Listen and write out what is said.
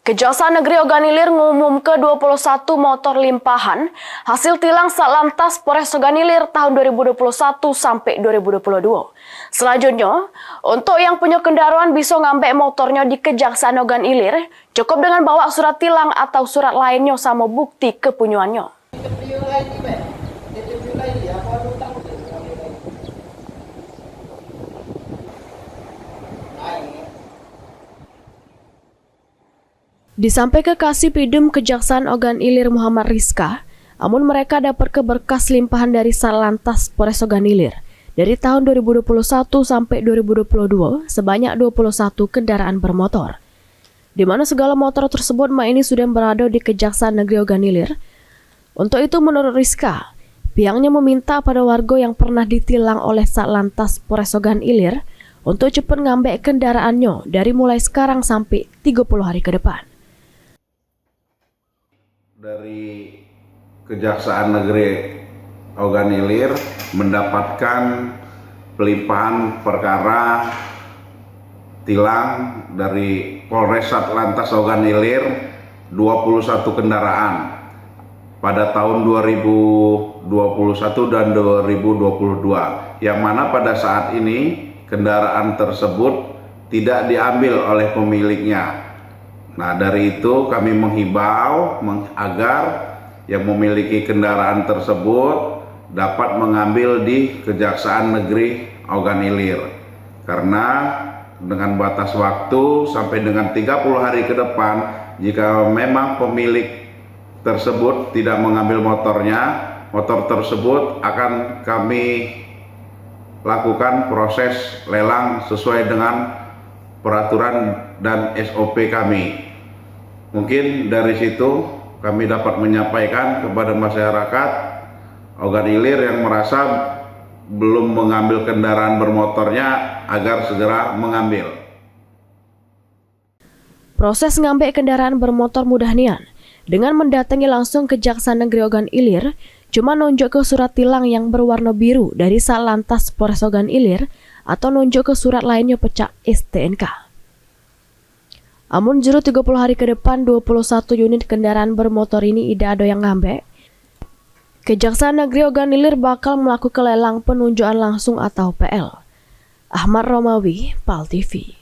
Kejaksaan Negeri Ogan Ilir mengumum ke-21 motor limpahan hasil tilang Satlantas Polres Ogan Ilir tahun 2021 sampai 2022. Selanjutnya, untuk yang punya kendaraan bisa ngambil motornya di Kejaksaan Ogan Ilir, cukup dengan bawa surat tilang atau surat lainnya sama bukti kepunyaannya. Disampaikan ke Kasipidum Kejaksaan Ogan Ilir Muhammad Rizka, namun mereka dapat ke berkas limpahan dari Satlantas Polres Ogan Ilir dari tahun 2021 sampai 2022 sebanyak 21 kendaraan bermotor, di mana segala motor tersebut ini sudah berada di Kejaksaan Negeri Ogan Ilir. Untuk itu menurut Rizka, pihaknya meminta pada warga yang pernah ditilang oleh Satlantas Polres Ogan Ilir untuk cepat ngambil kendaraannya dari mulai sekarang sampai 30 hari ke depan. Dari Kejaksaan Negeri Ogan Ilir mendapatkan pelimpahan perkara tilang dari Polres Satlantas Ogan Ilir 21 kendaraan pada tahun 2021 dan 2022, yang mana pada saat ini kendaraan tersebut tidak diambil oleh pemiliknya. Nah, dari itu kami menghimbau agar yang memiliki kendaraan tersebut dapat mengambil di Kejaksaan Negeri Ogan Ilir, karena dengan batas waktu sampai dengan 30 hari ke depan, jika memang pemilik tersebut tidak mengambil motornya, motor tersebut akan kami lakukan proses lelang sesuai dengan peraturan dan SOP kami. Mungkin dari situ kami dapat menyampaikan kepada masyarakat Ogan Ilir yang merasa belum mengambil kendaraan bermotornya agar segera mengambil. Proses ngambil kendaraan bermotor mudah nian dengan mendatangi langsung Kejaksaan Negeri Ogan Ilir, cuma nunjuk ke surat tilang yang berwarna biru dari Satlantas Polres Ogan Ilir atau nunjuk ke surat lainnya pecah STNK. Amun juru 30 hari ke depan 21 unit kendaraan bermotor ini tidak ada yang ngambil, Kejaksaan Negeri Ogan Ilir bakal melakukan lelang penunjukan langsung atau PL. Ahmad Romawi, PAL TV.